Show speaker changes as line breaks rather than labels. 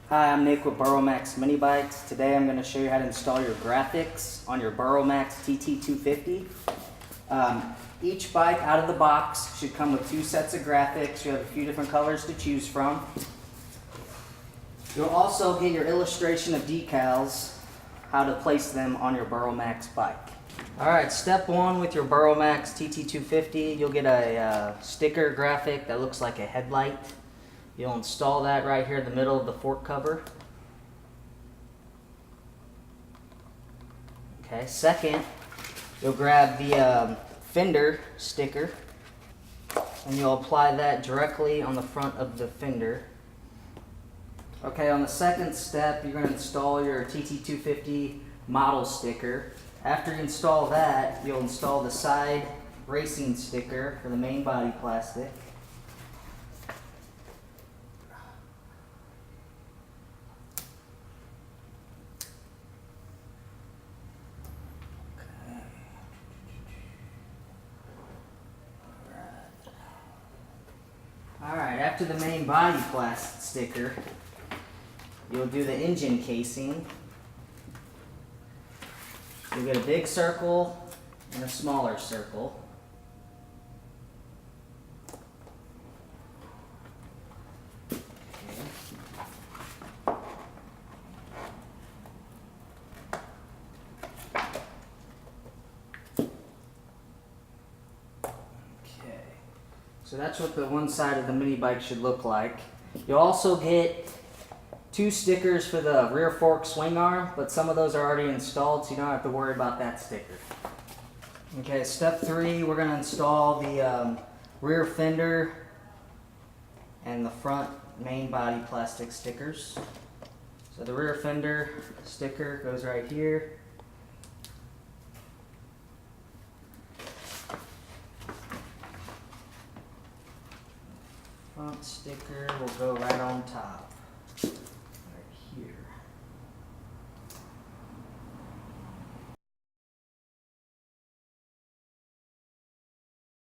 Hi, I'm Nick with Burromax Minibikes. Today I'm going to show you how to install your graphics on your Burromax TT250. Each bike out of the box should come with two sets of graphics. You have a few different colors to choose from. You'll also get your illustration of decals, how to place them on your Burromax bike. Alright, step one with your Burromax TT250, you'll get a sticker graphic that looks like a headlight. You'll install that right here in the middle of the fork cover. Okay, second, you'll grab the Fender sticker and you'll apply that directly on the front of the fender. Okay, on the second step, you're going to install your TT250 model sticker. After you install that, you'll install the side racing sticker for the main body plastic. Alright, after the main body plastic sticker, you'll do the engine casing. You'll get a big circle and a smaller circle. So that's what the one side of the mini bike should look like. You'll also get two stickers for the rear fork swing arm, but some of those are already installed, so you don't have to worry about that sticker. Okay, step three, we're going to install the rear fender and the front main body plastic stickers. So the rear fender sticker goes right here. Front sticker will go right on top.